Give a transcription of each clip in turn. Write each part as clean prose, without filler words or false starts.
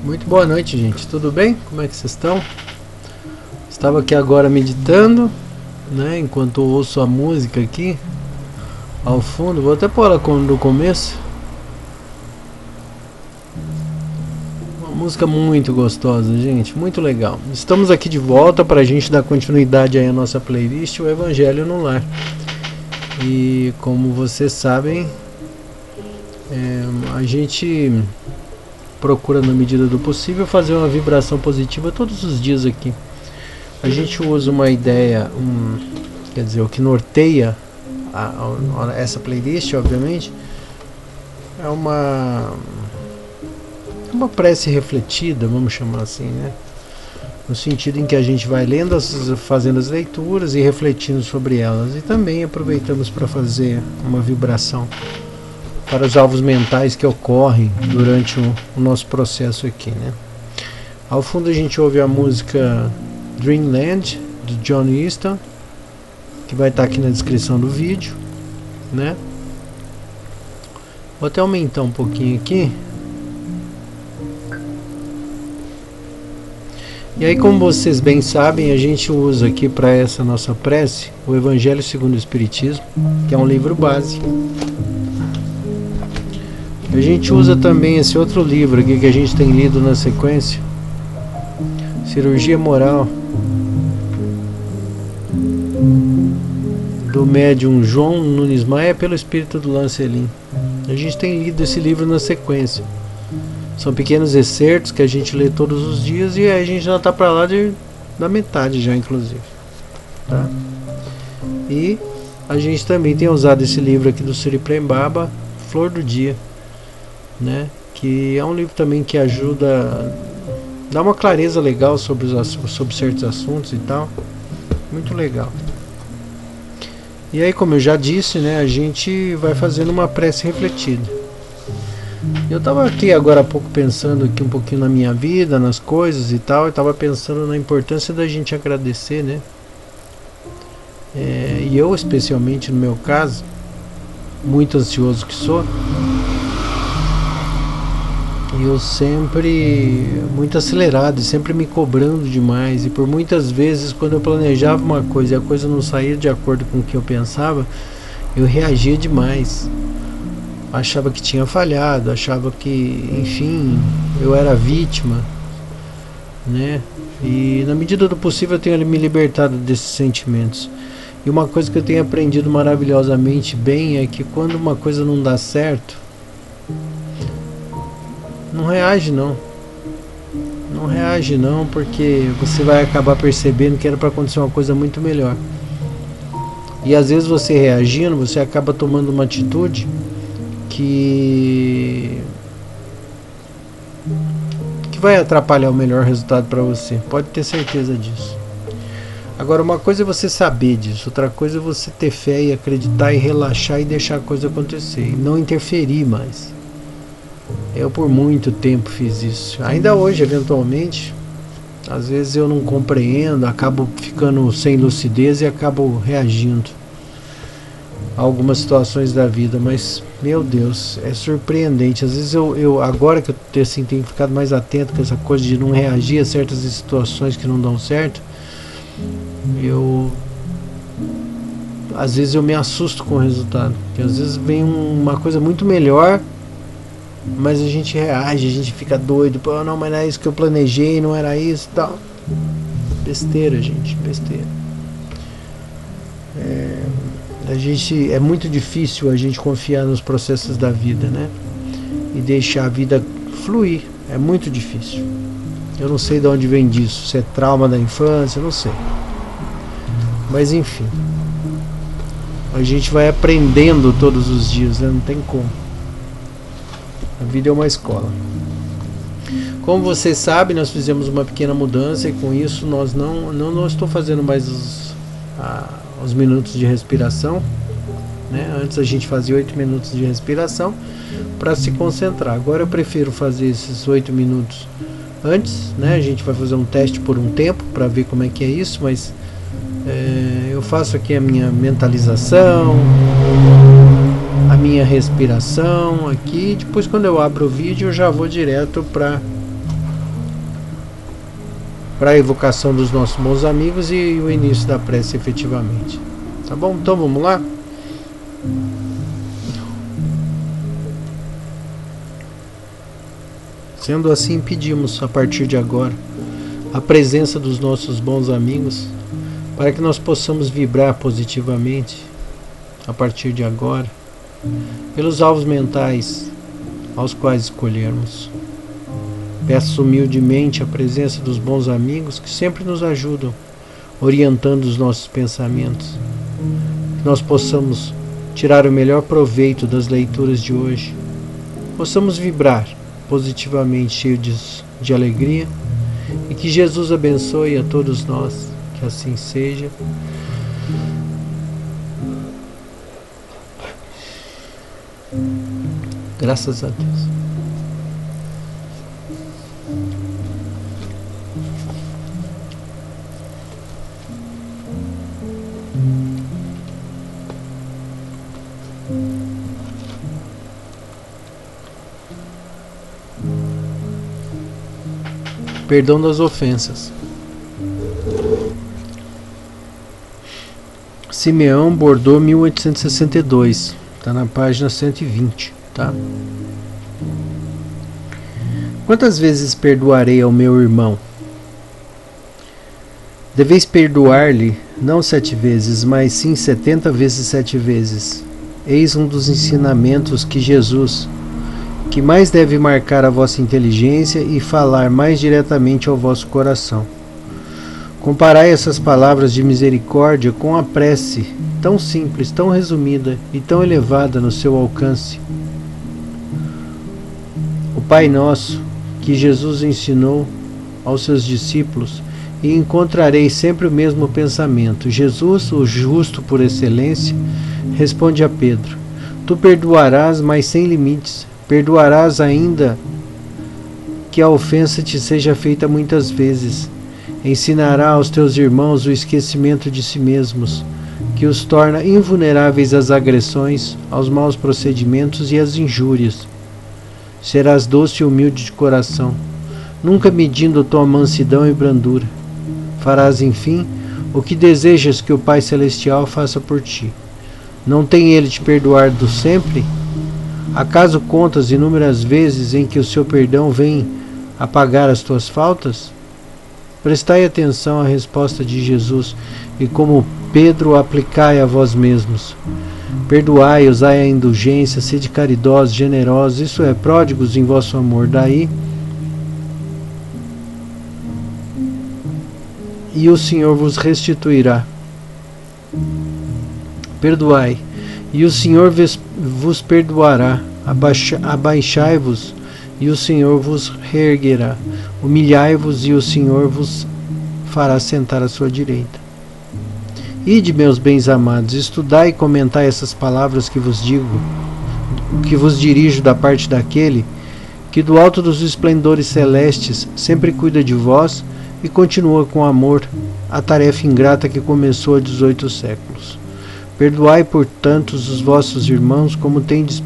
Muito boa noite, gente. Tudo bem? Como é que vocês estão? Estava aqui agora meditando, né? Enquanto eu ouço a música aqui ao fundo. Vou até pôr ela no começo. Uma música muito gostosa, gente. Muito legal. Estamos aqui de volta para a gente dar continuidade aí à nossa playlist, o Evangelho no Lar. E como vocês sabem, a gente procura, na medida do possível, fazer uma vibração positiva todos os dias aqui. A gente usa uma ideia, quer dizer, o que norteia essa playlist, obviamente, é uma prece refletida, vamos chamar assim, né? No sentido em que a gente vai lendo, fazendo as leituras e refletindo sobre elas. E também aproveitamos para fazer uma vibração para os alvos mentais que ocorrem durante o nosso processo aqui, né? Ao fundo a gente ouve a música Dreamland, de John Easton, que vai estar aqui na descrição do vídeo, né? Vou até aumentar um pouquinho aqui. E aí, como vocês bem sabem, a gente usa aqui para essa nossa prece o Evangelho segundo o Espiritismo, que é um livro base. A gente usa também esse outro livro aqui que a gente tem lido na sequência, Cirurgia Moral, do médium João Nunes Maia, pelo espírito do Lancelin. A gente tem lido esse livro na sequência. São pequenos excertos que a gente lê todos os dias e a gente já está para lá da metade já, inclusive. Tá? E a gente também tem usado esse livro aqui do Sri Prem Baba, Flor do Dia, né? Que é um livro também que ajuda, dá uma clareza legal sobre certos assuntos e tal. Muito legal. E aí, como eu já disse, né, a gente vai fazendo uma prece refletida. Eu estava aqui agora há pouco pensando aqui um pouquinho na minha vida, nas coisas e tal. Eu estava pensando na importância da gente agradecer, né? E eu, especialmente no meu caso, muito ansioso que sou, eu sempre muito acelerado, sempre me cobrando demais. E por muitas vezes, quando eu planejava uma coisa e a coisa não saía de acordo com o que eu pensava, eu reagia demais. Achava que tinha falhado, achava que, enfim, eu era vítima, né? E na medida do possível eu tenho me libertado desses sentimentos. E uma coisa que eu tenho aprendido maravilhosamente bem é que quando uma coisa não dá certo, não reage não. Não reage não, porque você vai acabar percebendo que era para acontecer uma coisa muito melhor. E às vezes você reagindo, você acaba tomando uma atitude que vai atrapalhar o melhor resultado para você. Pode ter certeza disso. Agora, uma coisa é você saber disso, outra coisa é você ter fé e acreditar e relaxar e deixar a coisa acontecer e não interferir mais. Eu por muito tempo fiz isso. Ainda hoje, eventualmente, às vezes eu não compreendo, acabo ficando sem lucidez e acabo reagindo a algumas situações da vida, mas meu Deus, é surpreendente. Às vezes eu agora que eu assim, tenho ficado mais atento com essa coisa de não reagir a certas situações que não dão certo, às vezes eu me assusto com o resultado, porque às vezes vem uma coisa muito melhor, mas a gente reage, a gente fica doido, pô, não, mas não é isso que eu planejei, não era isso e tal. Besteira, gente, besteira. É muito difícil a gente confiar nos processos da vida, né? E deixar a vida fluir. É muito difícil. Eu não sei de onde vem disso. Se é trauma da infância, eu não sei. Mas enfim. A gente vai aprendendo todos os dias, né? Não tem como. A vida é uma escola. Como vocês sabem, nós fizemos uma pequena mudança e com isso nós não estou fazendo mais os minutos de respiração, né? Antes a gente fazia 8 minutos de respiração para se concentrar. Agora eu prefiro fazer esses 8 minutos antes, né? A gente vai fazer um teste por um tempo para ver como é que é isso, mas eu faço aqui a minha mentalização, a minha respiração aqui. Depois, quando eu abro o vídeo, eu já vou direto para para a evocação dos nossos bons amigos e o início da prece efetivamente. Tá bom? Então vamos lá? Sendo assim, pedimos a partir de agora a presença dos nossos bons amigos para que nós possamos vibrar positivamente a partir de agora pelos alvos mentais aos quais escolhermos. Peço humildemente a presença dos bons amigos que sempre nos ajudam, orientando os nossos pensamentos, que nós possamos tirar o melhor proveito das leituras de hoje, possamos vibrar positivamente, cheios de alegria, e que Jesus abençoe a todos nós, que assim seja. Graças a Deus. Perdão das ofensas. Simeão, Bordeaux, 1862. Está na página 120, tá? Quantas vezes perdoarei ao meu irmão? Deveis perdoar-lhe, não 7 vezes, mas sim 70 vezes 7 vezes. Eis um dos ensinamentos que Jesus, que mais deve marcar a vossa inteligência e falar mais diretamente ao vosso coração. Comparai essas palavras de misericórdia com a prece, tão simples, tão resumida e tão elevada no seu alcance. O Pai Nosso, que Jesus ensinou aos seus discípulos, e encontrareis sempre o mesmo pensamento. Jesus, o justo por excelência, responde a Pedro: Tu perdoarás, mas sem limites. Perdoarás ainda que a ofensa te seja feita muitas vezes. Ensinará aos teus irmãos o esquecimento de si mesmos, que os torna invulneráveis às agressões, aos maus procedimentos e às injúrias. Serás doce e humilde de coração, nunca medindo tua mansidão e brandura. Farás, enfim, o que desejas que o Pai Celestial faça por ti. Não tem Ele te perdoado sempre? Acaso contas inúmeras vezes em que o seu perdão vem apagar as tuas faltas? Prestai atenção à resposta de Jesus e, como Pedro, aplicai a vós mesmos. Perdoai, usai a indulgência, sede caridosos, generosos, isso é, pródigos em vosso amor. Daí, e o Senhor vos restituirá. Perdoai, e o Senhor vos perdoará. Abaixai-vos, e o Senhor vos reerguerá. Humilhai-vos, e o Senhor vos fará sentar à sua direita. Ide, meus bens amados, estudai e comentai essas palavras que vos digo, que vos dirijo da parte daquele que do alto dos esplendores celestes sempre cuida de vós e continua com amor a tarefa ingrata que começou há 18 séculos. Perdoai, portanto, os vossos irmãos como tendes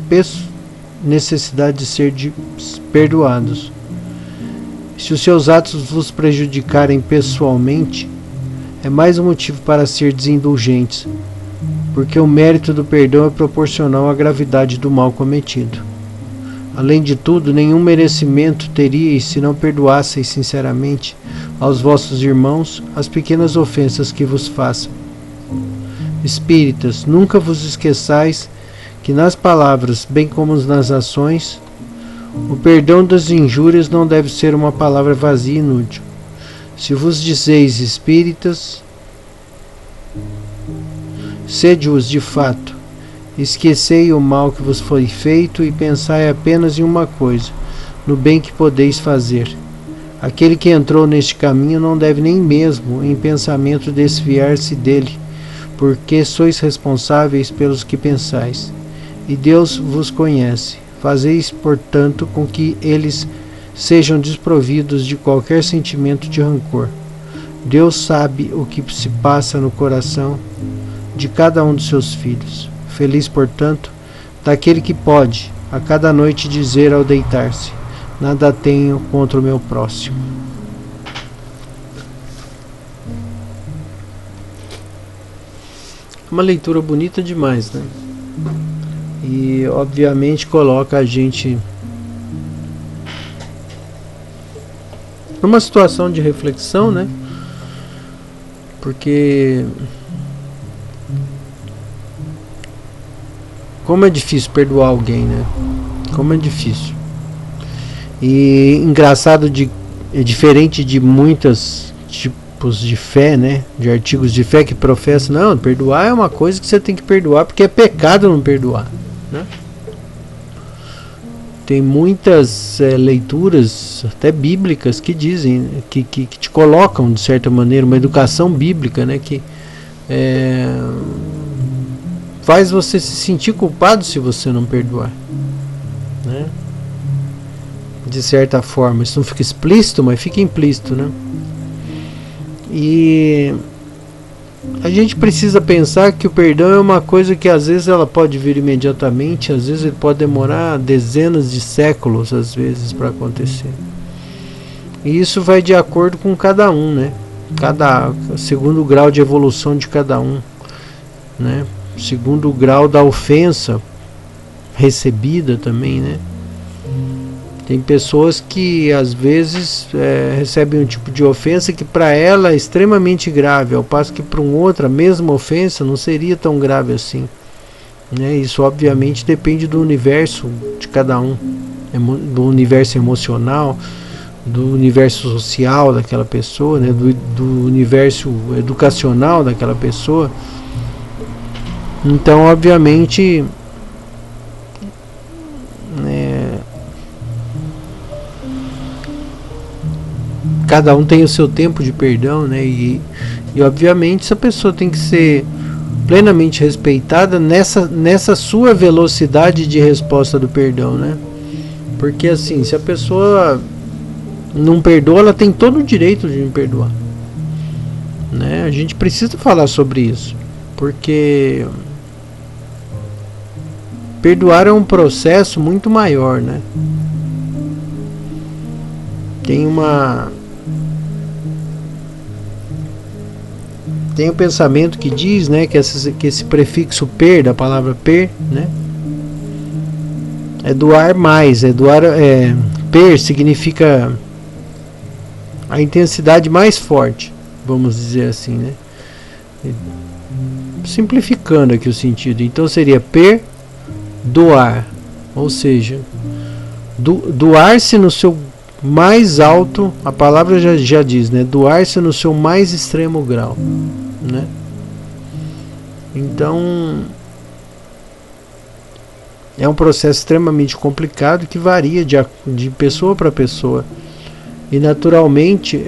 necessidade de ser perdoados. Se os seus atos vos prejudicarem pessoalmente, é mais um motivo para ser indulgentes, porque o mérito do perdão é proporcional à gravidade do mal cometido. Além de tudo, nenhum merecimento teríeis se não perdoasseis sinceramente aos vossos irmãos as pequenas ofensas que vos façam. Espíritas, nunca vos esqueçais que nas palavras, bem como nas ações, o perdão das injúrias não deve ser uma palavra vazia e inútil. Se vos dizeis espíritas, sede-os de fato. Esquecei o mal que vos foi feito e pensai apenas em uma coisa, no bem que podeis fazer. Aquele que entrou neste caminho não deve nem mesmo em pensamento desviar-se dele, porque sois responsáveis pelos que pensais. E Deus vos conhece. Fazeis, portanto, com que eles sejam desprovidos de qualquer sentimento de rancor. Deus sabe o que se passa no coração de cada um dos seus filhos. Feliz, portanto, daquele que pode, a cada noite, dizer ao deitar-se: nada tenho contra o meu próximo. uma leitura bonita demais, né? E obviamente coloca a gente numa situação de reflexão, né? Porque como é difícil perdoar alguém, né? Como é difícil. E engraçado, é diferente de muitos tipos de fé, né? De artigos de fé que professam, não, perdoar é uma coisa que você tem que perdoar porque é pecado não perdoar, né? Tem muitas leituras, até bíblicas, que dizem, que te colocam, de certa maneira, uma educação bíblica, né? Que faz você se sentir culpado se você não perdoar, né? De certa forma, isso não fica explícito, mas fica implícito, né? E a gente precisa pensar que o perdão é uma coisa que às vezes ela pode vir imediatamente, às vezes ele pode demorar dezenas de séculos, às vezes, para acontecer. E isso vai de acordo com cada um, né? Segundo o grau de evolução de cada um, né? Segundo o grau da ofensa recebida também, né? Tem pessoas que às vezes recebem um tipo de ofensa que para ela é extremamente grave, ao passo que para um outro a mesma ofensa não seria tão grave assim, né? Isso obviamente depende do universo de cada um, do universo emocional, do universo social daquela pessoa, né? do universo educacional daquela pessoa. Então obviamente cada um tem o seu tempo de perdão, né? E obviamente essa pessoa tem que ser plenamente respeitada nessa sua velocidade de resposta do perdão, né? Porque assim, se a pessoa não perdoa, ela tem todo o direito de me perdoar, né? A gente precisa falar sobre isso, porque perdoar é um processo muito maior, né? Tem um pensamento que diz, né, que esse prefixo per, da palavra per, né, é doar mais, per significa a intensidade mais forte, vamos dizer assim, né, simplificando aqui o sentido. Então seria perdoar, ou seja, doar-se no seu mais alto, a palavra já diz, né, doar-se no seu mais extremo grau, né? Então é um processo extremamente complicado que varia de pessoa para pessoa, e naturalmente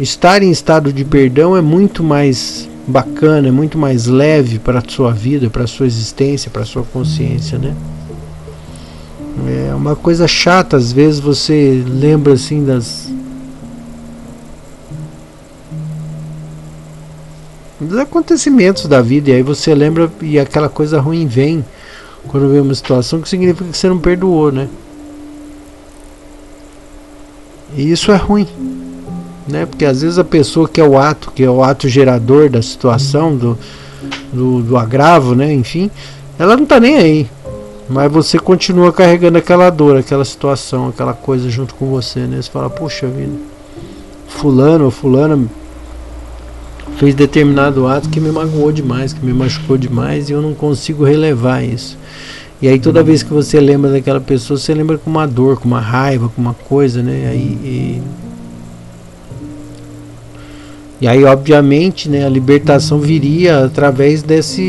estar em estado de perdão é muito mais bacana, é muito mais leve para a sua vida, para a sua existência, para a sua consciência, né? É uma coisa chata, às vezes você lembra assim dos acontecimentos da vida, e aí você lembra e aquela coisa ruim vem quando vê uma situação que significa que você não perdoou, né? E isso é ruim, né? Porque às vezes a pessoa que é o ato gerador da situação, do agravo, né? Enfim, ela não tá nem aí, mas você continua carregando aquela dor, aquela situação, aquela coisa junto com você, né? Você fala, puxa vida, fulano ou fulana fez determinado ato que me magoou demais, que me machucou demais, e eu não consigo relevar isso. E aí toda vez que você lembra daquela pessoa, você lembra com uma dor, com uma raiva, com uma coisa, né? E aí obviamente, né, a libertação viria através dessa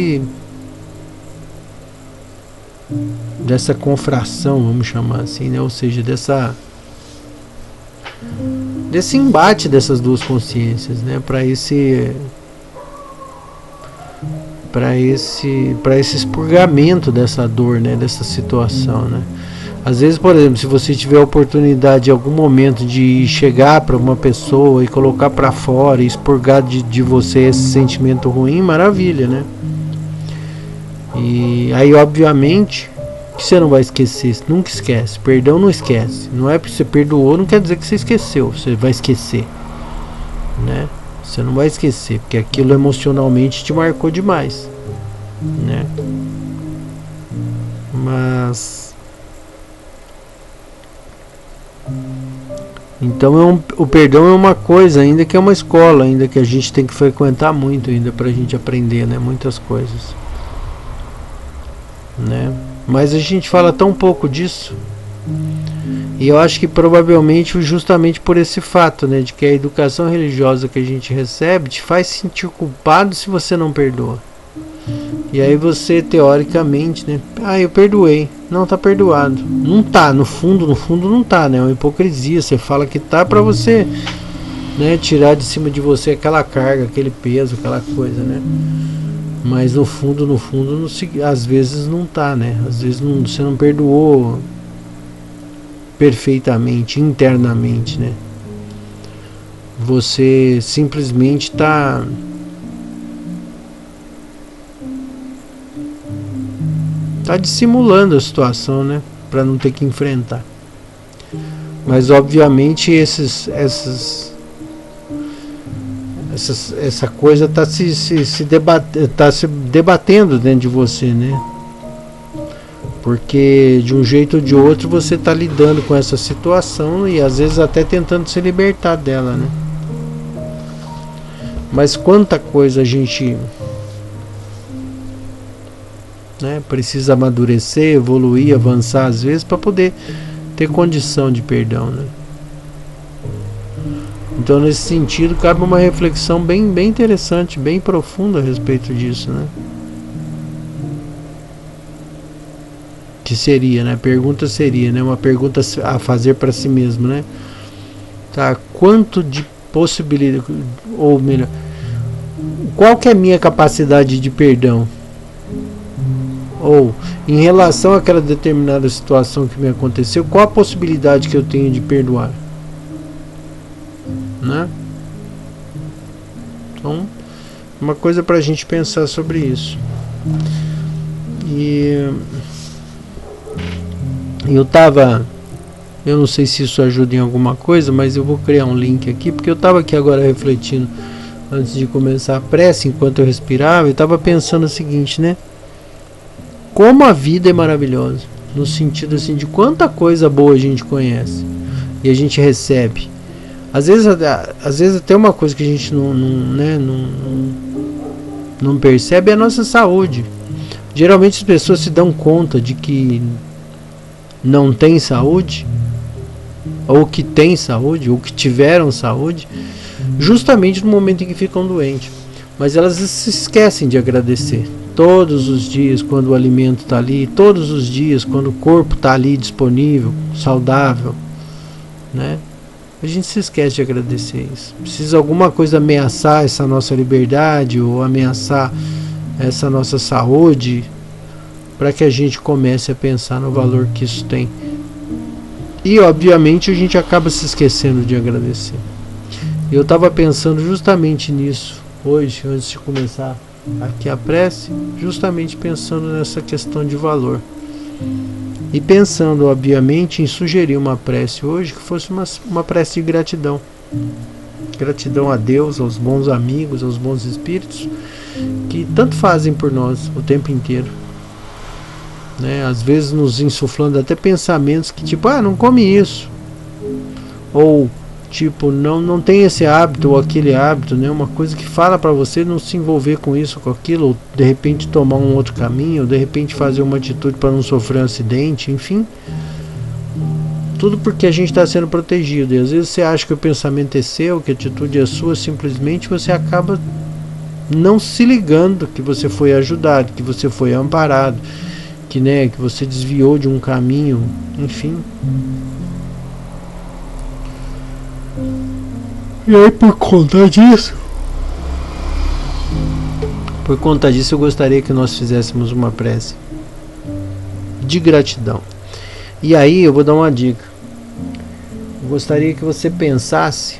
confração, vamos chamar assim, né? Ou seja, desse embate dessas duas consciências, né? Para esse expurgamento dessa dor, né? Dessa situação, né? Às vezes, por exemplo, se você tiver a oportunidade em algum momento de chegar para uma pessoa e colocar para fora e expurgar de você esse sentimento ruim, maravilha, né? E aí obviamente que você não vai esquecer, nunca esquece. Perdão não esquece. Não é porque você perdoou, não quer dizer que você esqueceu, você vai esquecer, né? Você não vai esquecer, porque aquilo emocionalmente te marcou demais, né? Mas então o perdão é uma coisa ainda que é uma escola, ainda que a gente tem que frequentar muito ainda pra gente aprender, né? Muitas coisas, né? Mas a gente fala tão pouco disso. E eu acho que provavelmente justamente por esse fato, né, de que a educação religiosa que a gente recebe te faz sentir culpado se você não perdoa. E aí você, teoricamente, né, eu perdoei. Não, tá perdoado. Não tá, no fundo não tá, né? É uma hipocrisia. Você fala que tá pra você, né, tirar de cima de você aquela carga, aquele peso, aquela coisa, né? Mas no fundo, às vezes não tá, né? Às vezes você não perdoou perfeitamente, internamente, né? Você simplesmente tá dissimulando a situação, né? Para não ter que enfrentar. Mas obviamente essa coisa tá se debatendo dentro de você, né? Porque de um jeito ou de outro você está lidando com essa situação e às vezes até tentando se libertar dela, né? Mas quanta coisa a gente, né, precisa amadurecer, evoluir, avançar às vezes para poder ter condição de perdão, né? Então nesse sentido cabe uma reflexão bem interessante, bem profunda a respeito disso, né? Que seria, né? A pergunta seria, né? Uma pergunta a fazer para si mesmo, né? Tá? Quanto de possibilidade, ou melhor, qual que é a minha capacidade de perdão? Ou, em relação àquela determinada situação que me aconteceu, qual a possibilidade que eu tenho de perdoar? Né? Então, uma coisa para a gente pensar sobre isso. E eu não sei se isso ajuda em alguma coisa, mas eu vou criar um link aqui, porque eu estava aqui agora refletindo antes de começar a prece, enquanto eu respirava, eu estava pensando o seguinte, né? Como a vida é maravilhosa, no sentido assim de quanta coisa boa a gente conhece e a gente recebe. Às vezes até uma coisa que a gente não percebe é a nossa saúde. Geralmente as pessoas se dão conta de que não tem saúde, ou que tem saúde, ou que tiveram saúde, justamente no momento em que ficam doentes. Mas elas se esquecem de agradecer todos os dias quando o alimento está ali, todos os dias quando o corpo está ali disponível, saudável, né? A gente se esquece de agradecer isso. Precisa alguma coisa ameaçar essa nossa liberdade ou ameaçar essa nossa saúde para que a gente comece a pensar no valor que isso tem. E obviamente a gente acaba se esquecendo de agradecer. Eu estava pensando justamente nisso hoje, antes de começar aqui a prece, justamente pensando nessa questão de valor. E pensando, obviamente, em sugerir uma prece hoje que fosse uma prece de gratidão. Gratidão a Deus, aos bons amigos, aos bons espíritos que tanto fazem por nós o tempo inteiro, né? Às vezes nos insuflando até pensamentos que tipo, não come isso, ou tipo, não tem esse hábito ou aquele hábito, né? Uma coisa que fala para você não se envolver com isso, com aquilo, ou de repente tomar um outro caminho, ou de repente fazer uma atitude para não sofrer um acidente, enfim. Tudo porque a gente está sendo protegido. E às vezes você acha que o pensamento é seu, que a atitude é sua, simplesmente você acaba não se ligando que você foi ajudado, que você foi amparado, que você desviou de um caminho, enfim. E aí por conta disso eu gostaria que nós fizéssemos uma prece de gratidão. E aí eu vou dar uma dica. Eu gostaria que você pensasse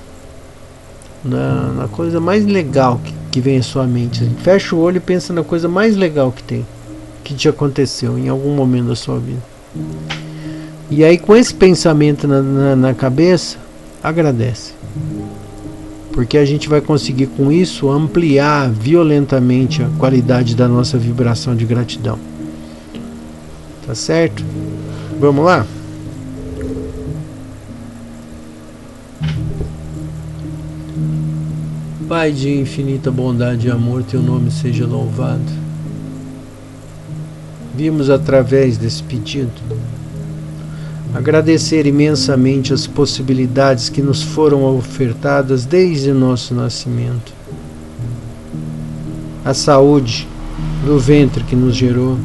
na coisa mais legal que vem à sua mente. Fecha o olho e pensa na coisa mais legal que tem, que te aconteceu em algum momento da sua vida. E aí com esse pensamento na cabeça, agradece. porque a gente vai conseguir com isso ampliar violentamente a qualidade da nossa vibração de gratidão. Tá certo? Vamos lá? Pai de infinita bondade e amor, teu nome seja louvado. Vimos através desse pedido agradecer imensamente as possibilidades que nos foram ofertadas desde o nosso nascimento. A saúde do ventre que nos gerou,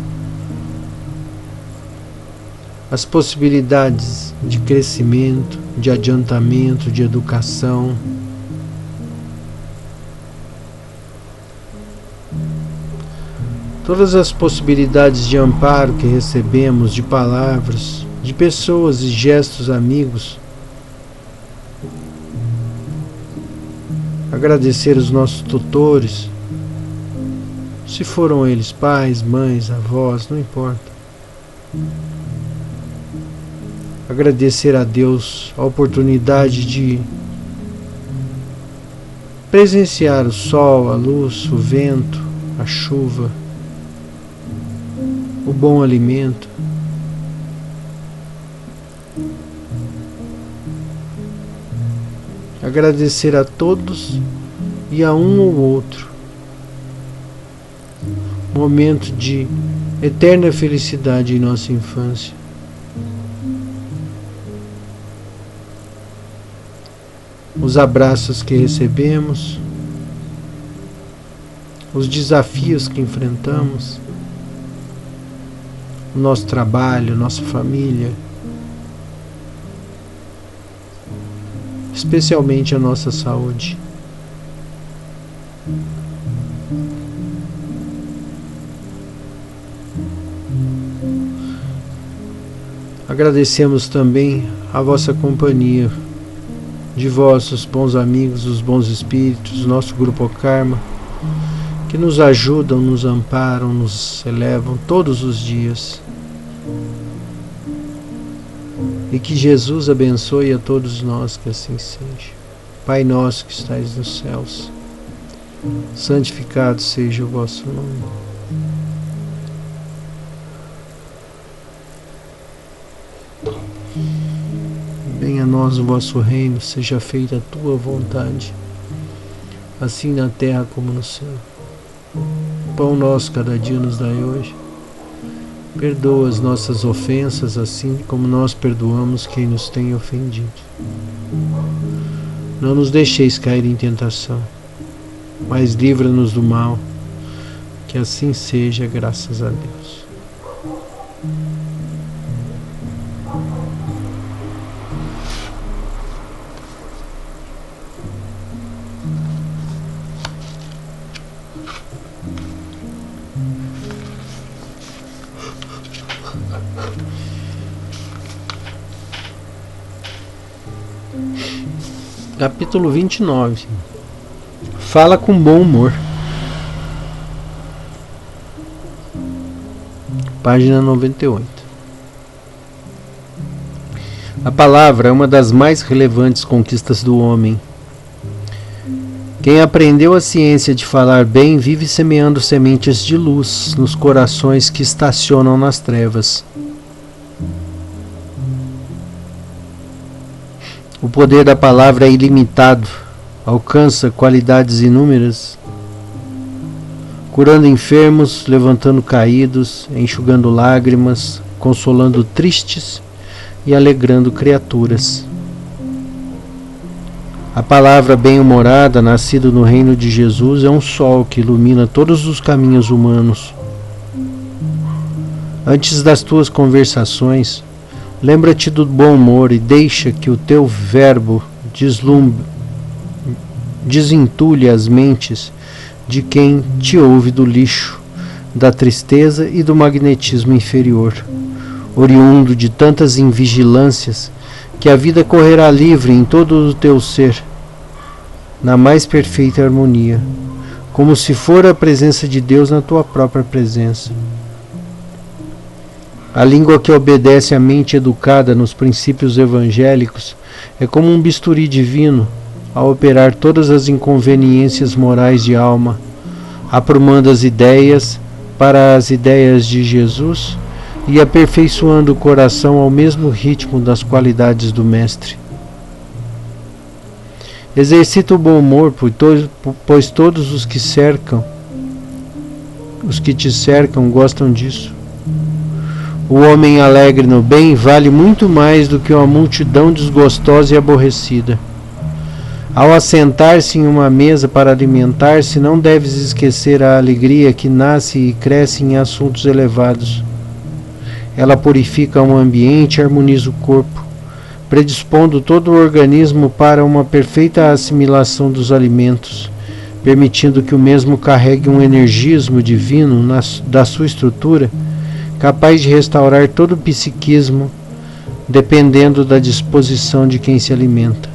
as possibilidades de crescimento, de adiantamento, de educação, todas as possibilidades de amparo que recebemos, de palavras, de pessoas e gestos amigos. Agradecer os nossos tutores, se foram eles pais, mães, avós, não importa. Agradecer a Deus a oportunidade de presenciar o sol, a luz, o vento, a chuva, o bom alimento. Agradecer a todos e a um ou outro. Momento de eterna felicidade em nossa infância. Os abraços que recebemos, os desafios que enfrentamos, o nosso trabalho, nossa família, especialmente a nossa saúde. Agradecemos também a vossa companhia, de vossos bons amigos, os bons espíritos, nosso grupo Karma, que nos ajudam, nos amparam, nos elevam todos os dias. E que Jesus abençoe a todos nós, que assim seja. Pai nosso que estais nos céus, santificado seja o vosso nome. Venha a nós o vosso reino, seja feita a tua vontade, assim na terra como no céu. O pão nosso cada dia nos dai hoje. Perdoa as nossas ofensas, assim como nós perdoamos quem nos tem ofendido. Não nos deixeis cair em tentação, mas livra-nos do mal, que assim seja, graças a Deus. Capítulo 29. Fala com bom humor. Página 98. A palavra é uma das mais relevantes conquistas do homem. Quem aprendeu a ciência de falar bem vive semeando sementes de luz nos corações que estacionam nas trevas. O poder da palavra é ilimitado, alcança qualidades inúmeras, curando enfermos, levantando caídos, enxugando lágrimas, consolando tristes e alegrando criaturas. A palavra bem-humorada, nascida no reino de Jesus, é um sol que ilumina todos os caminhos humanos. Antes das tuas conversações, lembra-te do bom humor e deixa que o teu verbo desentulhe as mentes de quem te ouve do lixo, da tristeza e do magnetismo inferior, oriundo de tantas invigilâncias, que a vida correrá livre em todo o teu ser, na mais perfeita harmonia, como se for a presença de Deus na tua própria presença. A língua que obedece à mente educada nos princípios evangélicos é como um bisturi divino, a operar todas as inconveniências morais de alma, aprumando as ideias para as ideias de Jesus e aperfeiçoando o coração ao mesmo ritmo das qualidades do Mestre. Exercita o bom humor, pois todos os que te cercam gostam disso. O homem alegre no bem vale muito mais do que uma multidão desgostosa e aborrecida. Ao assentar-se em uma mesa para alimentar-se, não deves esquecer a alegria que nasce e cresce em assuntos elevados. Ela purifica o ambiente e harmoniza o corpo, predispondo todo o organismo para uma perfeita assimilação dos alimentos, permitindo que o mesmo carregue um energismo divino da sua estrutura, capaz de restaurar todo o psiquismo, dependendo da disposição de quem se alimenta.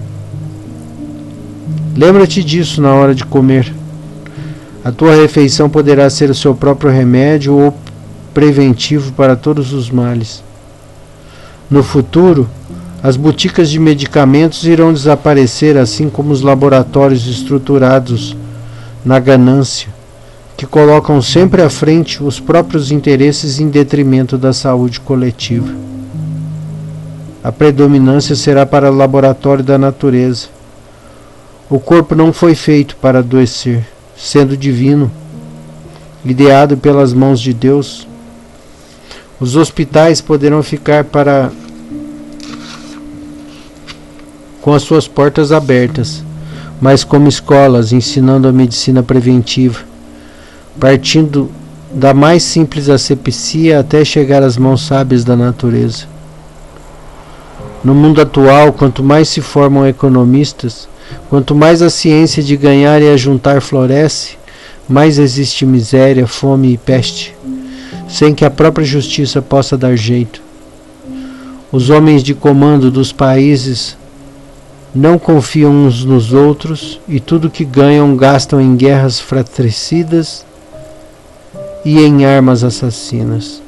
Lembra-te disso na hora de comer. A tua refeição poderá ser o seu próprio remédio ou preventivo para todos os males. No futuro, as boticas de medicamentos irão desaparecer, assim como os laboratórios estruturados na ganância, que colocam sempre à frente os próprios interesses em detrimento da saúde coletiva. A predominância será para o laboratório da natureza. O corpo não foi feito para adoecer, sendo divino, ideado pelas mãos de Deus. Os hospitais poderão ficar com as suas portas abertas, mas como escolas, ensinando a medicina preventiva, partindo da mais simples asepsia até chegar às mãos sábias da natureza. No mundo atual, quanto mais se formam economistas, quanto mais a ciência de ganhar e ajuntar floresce, mais existe miséria, fome e peste, sem que a própria justiça possa dar jeito. Os homens de comando dos países não confiam uns nos outros e tudo que ganham gastam em guerras fratricidas e em armas assassinas.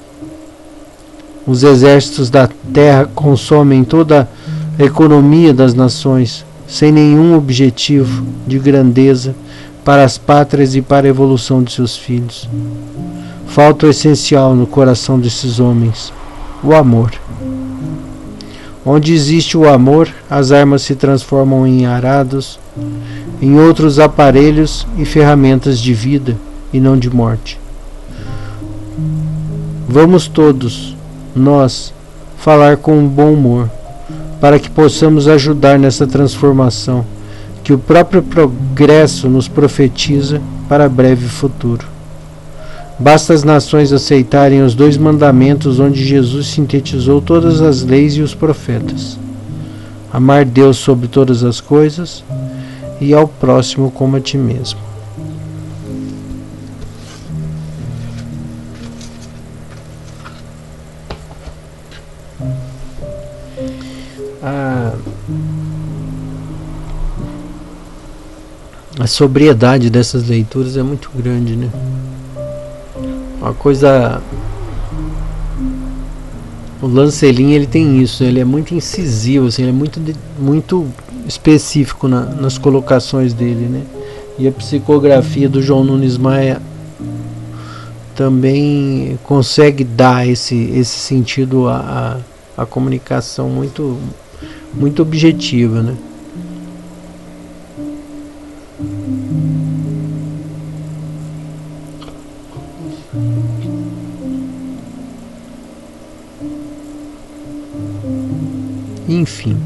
Os exércitos da terra consomem toda a economia das nações, sem nenhum objetivo de grandeza para as pátrias e para a evolução de seus filhos. Falta o essencial no coração desses homens: o amor. Onde existe o amor, as armas se transformam em arados, em outros aparelhos e ferramentas de vida e não de morte. Vamos todos, nós, falar com bom humor, para que possamos ajudar nessa transformação que o próprio progresso nos profetiza para breve futuro. Basta as nações aceitarem os 2 mandamentos onde Jesus sintetizou todas as leis e os profetas: amar Deus sobre todas as coisas e ao próximo como a ti mesmo. A sobriedade dessas leituras é muito grande, né? Uma coisa... O Lancelin, ele tem isso, ele é muito incisivo, assim, ele é muito específico nas colocações dele, né? E a psicografia do João Nunes Maia também consegue dar esse sentido à comunicação muito objetiva, né? Enfim,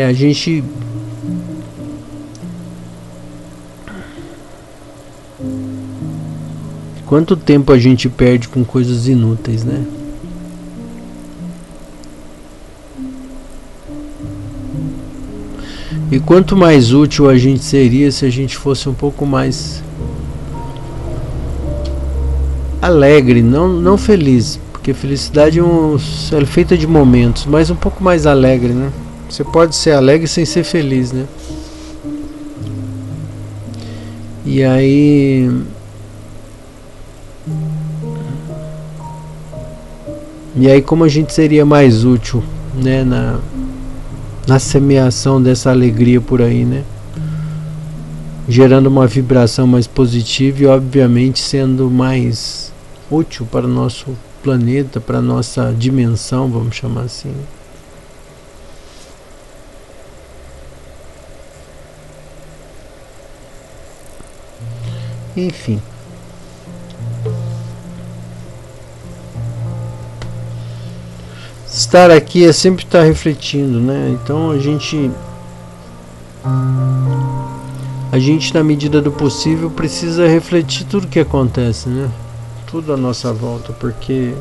a gente quanto tempo a gente perde com coisas inúteis, né? E quanto mais útil a gente seria se a gente fosse um pouco mais alegre, não feliz, porque felicidade é feita de momentos, mas um pouco mais alegre, né? Você pode ser alegre sem ser feliz, né? E aí como a gente seria mais útil, né, na semeação dessa alegria por aí, né? Gerando uma vibração mais positiva e obviamente sendo mais útil para o nosso planeta, para a nossa dimensão, vamos chamar assim. Enfim. Estar aqui é sempre estar refletindo, né? Então a gente na medida do possível precisa refletir tudo que acontece, né? Tudo à nossa volta, porque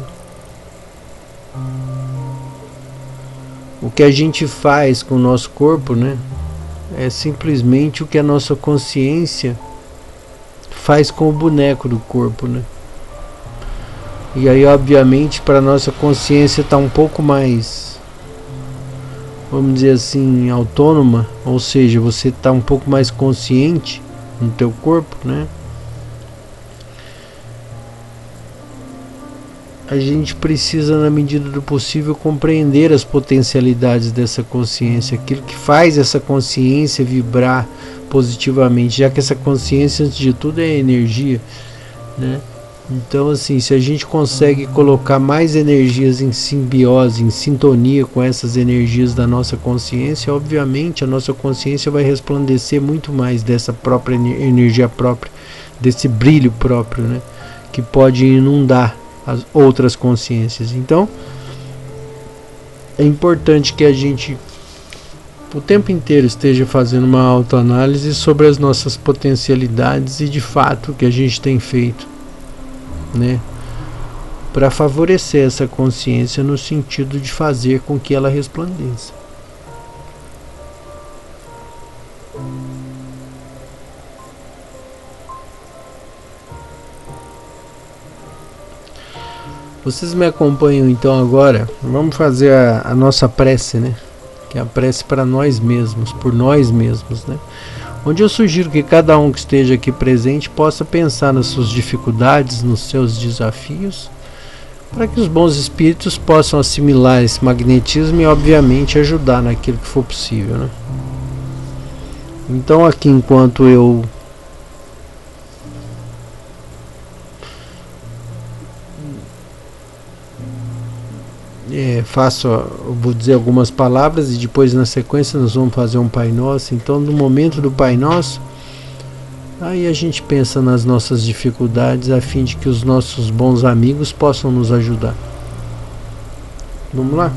o que a gente faz com o nosso corpo, né, é simplesmente o que a nossa consciência faz com o boneco do corpo, né? E aí, obviamente, para nossa consciência estar um pouco mais, vamos dizer assim, autônoma, ou seja, você está um pouco mais consciente no teu corpo, né? A gente precisa, na medida do possível, compreender as potencialidades dessa consciência, aquilo que faz essa consciência vibrar positivamente, já que essa consciência, antes de tudo, é energia, né? Então, assim, se a gente consegue colocar mais energias em simbiose, em sintonia com essas energias da nossa consciência, obviamente a nossa consciência vai resplandecer muito mais dessa própria energia própria, desse brilho próprio, né? Que pode inundar as outras consciências. Então, é importante que a gente o tempo inteiro esteja fazendo uma autoanálise sobre as nossas potencialidades e de fato o que a gente tem feito, né, para favorecer essa consciência no sentido de fazer com que ela resplandeça. Vocês me acompanham então agora? Vamos fazer a nossa prece, né? Que é a prece para nós mesmos, por nós mesmos, né? Onde eu sugiro que cada um que esteja aqui presente possa pensar nas suas dificuldades, nos seus desafios, para que os bons espíritos possam assimilar esse magnetismo e, obviamente, ajudar naquilo que for possível, né? Então, aqui, enquanto eu faço, eu vou dizer algumas palavras e depois na sequência nós vamos fazer um Pai Nosso. Então, no momento do Pai Nosso, aí a gente pensa nas nossas dificuldades a fim de que os nossos bons amigos possam nos ajudar. Vamos lá?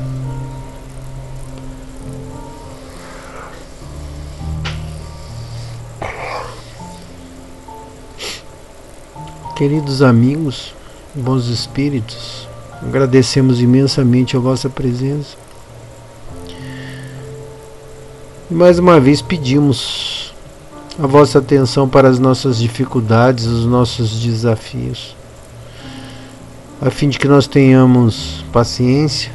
Queridos amigos, bons espíritos, agradecemos imensamente a vossa presença. E mais uma vez pedimos a vossa atenção para as nossas dificuldades, os nossos desafios, a fim de que nós tenhamos paciência,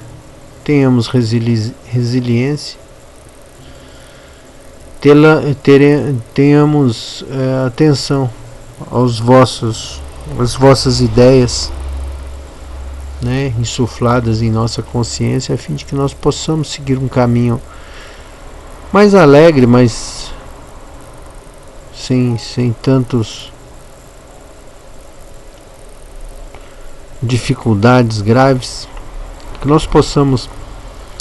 tenhamos resiliência, tenhamos atenção às vossas ideias, né, insufladas em nossa consciência, a fim de que nós possamos seguir um caminho mais alegre, mas sem tantos dificuldades graves, que nós possamos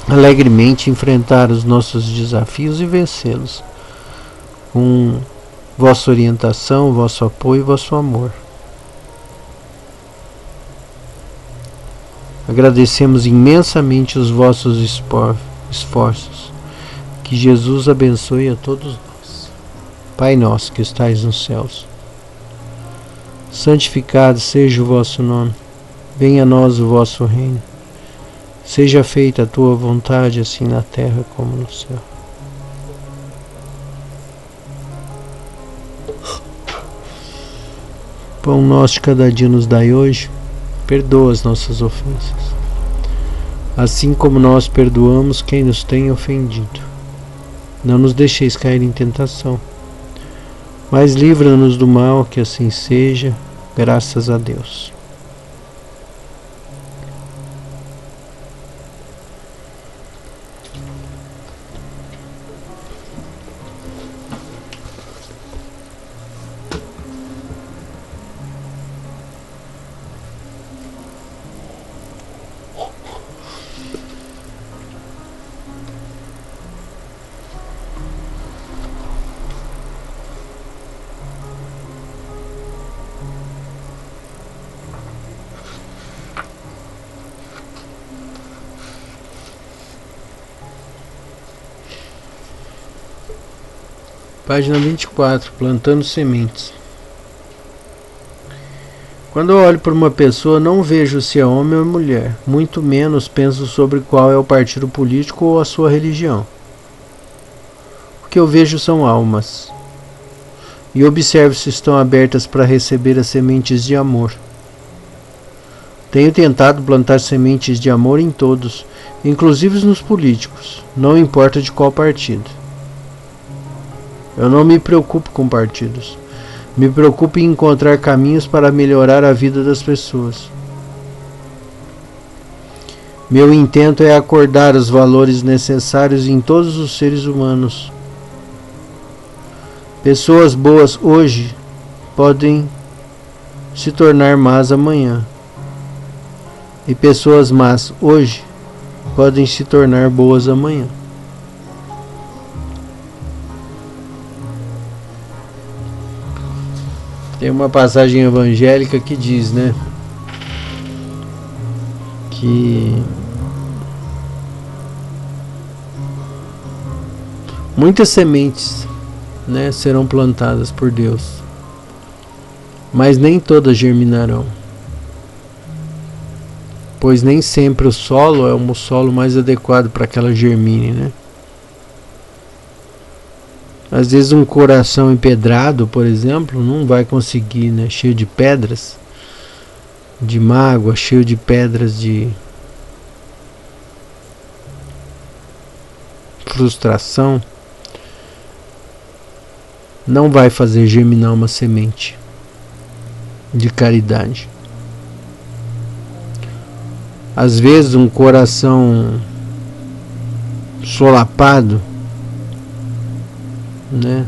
alegremente enfrentar os nossos desafios e vencê-los com vossa orientação, vosso apoio e vosso amor. Agradecemos imensamente os vossos esforços. Que Jesus abençoe a todos nós. Pai nosso que estais nos céus, santificado seja o vosso nome. Venha a nós o vosso reino. Seja feita a tua vontade, assim na terra como no céu. Pão nosso de cada dia nos dai hoje. Perdoa as nossas ofensas, assim como nós perdoamos quem nos tem ofendido. Não nos deixeis cair em tentação, mas livra-nos do mal, que assim seja, graças a Deus. Página 24, plantando sementes. Quando eu olho para uma pessoa, não vejo se é homem ou mulher, muito menos penso sobre qual é o partido político ou a sua religião. O que eu vejo são almas, e observo se estão abertas para receber as sementes de amor. Tenho tentado plantar sementes de amor em todos, inclusive nos políticos, não importa de qual partido. Eu não me preocupo com partidos. Me preocupo em encontrar caminhos para melhorar a vida das pessoas. Meu intento é acordar os valores necessários em todos os seres humanos. Pessoas boas hoje podem se tornar más amanhã. E pessoas más hoje podem se tornar boas amanhã. Tem uma passagem evangélica que diz, né, que muitas sementes, né, serão plantadas por Deus, mas nem todas germinarão, pois nem sempre o solo é o solo mais adequado para que ela germine, né? Às vezes um coração empedrado, por exemplo, não vai conseguir, né? Cheio de pedras, de mágoa, cheio de pedras de frustração, não vai fazer germinar uma semente de caridade. Às vezes um coração solapado, né,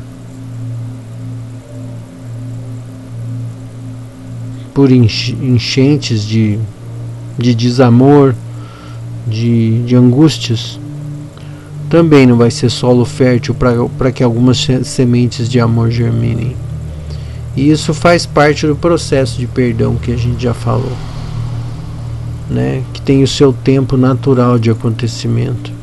por enchentes de desamor, de angústias, também não vai ser solo fértil para que algumas sementes de amor germinem. E isso faz parte do processo de perdão que a gente já falou, né, que tem o seu tempo natural de acontecimento.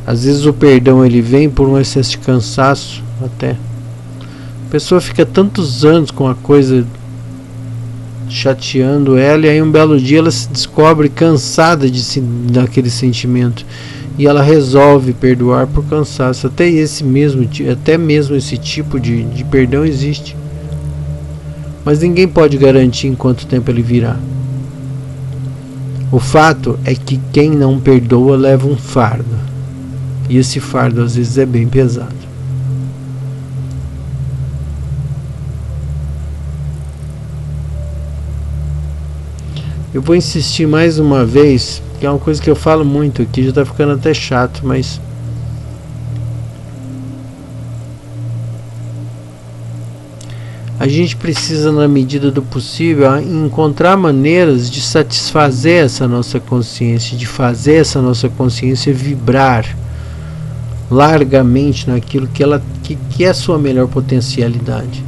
Às vezes o perdão ele vem por um excesso de cansaço até. A pessoa fica tantos anos com a coisa chateando ela, e aí um belo dia ela se descobre cansada daquele sentimento, e ela resolve perdoar por cansaço. Até mesmo esse tipo de perdão existe, mas ninguém pode garantir em quanto tempo ele virá. O fato é que quem não perdoa leva um fardo, e esse fardo às vezes é bem pesado. Eu vou insistir mais uma vez, que é uma coisa que eu falo muito aqui, já está ficando até chato, mas a gente precisa, na medida do possível, encontrar maneiras de satisfazer essa nossa consciência, de fazer essa nossa consciência vibrar largamente naquilo que é a sua melhor potencialidade,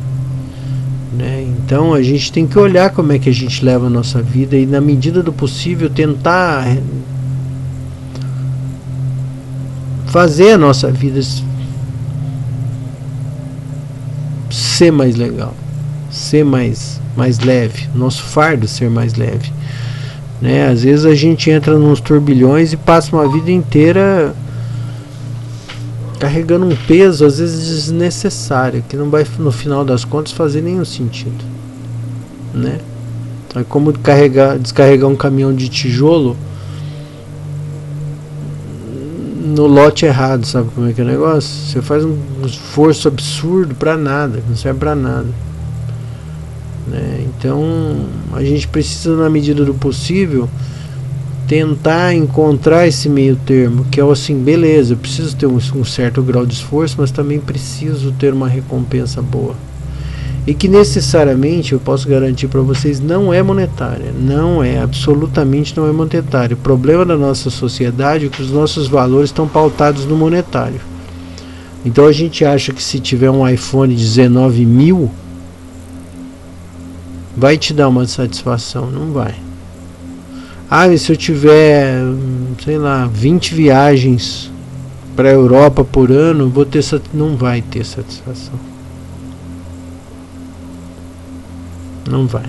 né? Então a gente tem que olhar como é que a gente leva a nossa vida e, na medida do possível, tentar fazer a nossa vida ser mais legal, ser mais leve, nosso fardo ser mais leve, né? Às vezes a gente entra nos turbilhões e passa uma vida inteira carregando um peso às vezes desnecessário, que não vai no final das contas fazer nenhum sentido, né? É como descarregar um caminhão de tijolo no lote errado, sabe como é que é o negócio? Você faz um esforço absurdo pra nada, não serve pra nada, né? Então a gente precisa, na medida do possível, tentar encontrar esse meio termo, que é assim, beleza, eu preciso ter um certo grau de esforço, mas também preciso ter uma recompensa boa, e que necessariamente, eu posso garantir para vocês, não é monetária, absolutamente não é monetária. O problema da nossa sociedade é que os nossos valores estão pautados no monetário. Então a gente acha que se tiver um iPhone 19 mil vai te dar uma satisfação. Não vai. E se eu tiver, sei lá, 20 viagens para a Europa por ano, não vai ter satisfação. Não vai.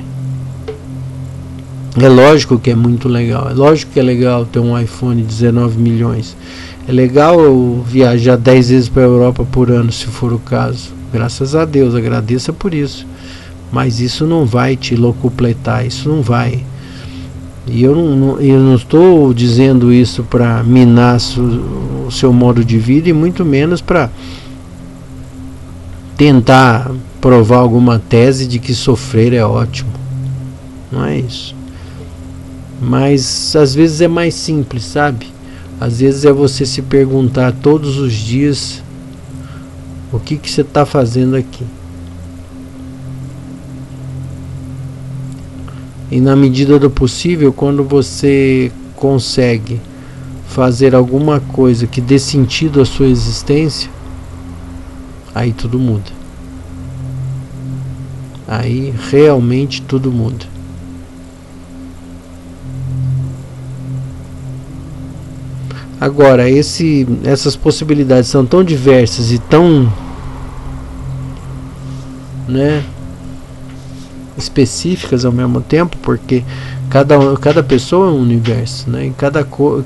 É lógico que é muito legal. É lógico que é legal ter um iPhone 19 milhões. É legal eu viajar 10 vezes para a Europa por ano, se for o caso. Graças a Deus, agradeça por isso. Mas isso não vai te locupletar, isso não vai. E eu não estou dizendo isso para minar o seu modo de vida, e muito menos para tentar provar alguma tese de que sofrer é ótimo. Não é isso. Mas às vezes é mais simples, sabe? Às vezes é você se perguntar todos os dias o que você está fazendo aqui. E na medida do possível, quando você consegue fazer alguma coisa que dê sentido à sua existência, aí tudo muda. Aí realmente tudo muda. Agora, essas possibilidades são tão diversas e tão, né, específicas ao mesmo tempo, porque cada pessoa é um universo, né? E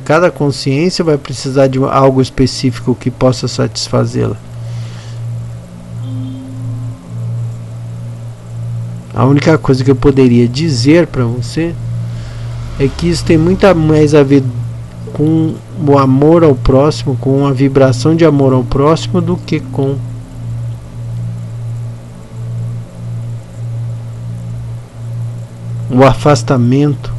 cada consciência vai precisar de algo específico que possa satisfazê-la. A única coisa que eu poderia dizer para você é que isso tem muito mais a ver com o amor ao próximo, com a vibração de amor ao próximo, do que com o afastamento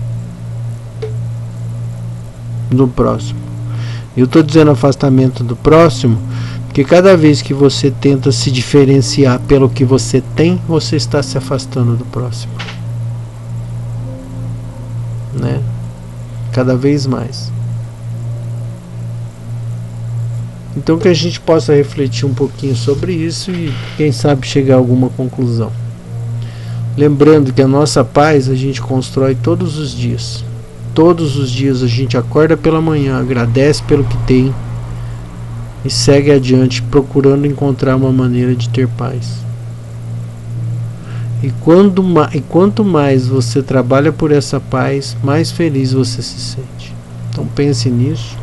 do próximo. Eu estou dizendo afastamento do próximo porque cada vez que você tenta se diferenciar pelo que você tem, você está se afastando do próximo, né? Cada vez mais. Então que a gente possa refletir um pouquinho sobre isso e quem sabe chegar a alguma conclusão. Lembrando que a nossa paz a gente constrói todos os dias. Todos os dias a gente acorda pela manhã, agradece pelo que tem e segue adiante procurando encontrar uma maneira de ter paz. E quanto mais você trabalha por essa paz, mais feliz você se sente. Então pense nisso.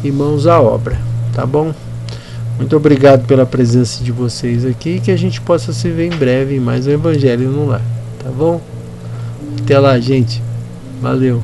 E mãos à obra, tá bom? Muito obrigado pela presença de vocês aqui, e que a gente possa se ver em breve em mais um Evangelho no Lar, tá bom? Até lá, gente. Valeu.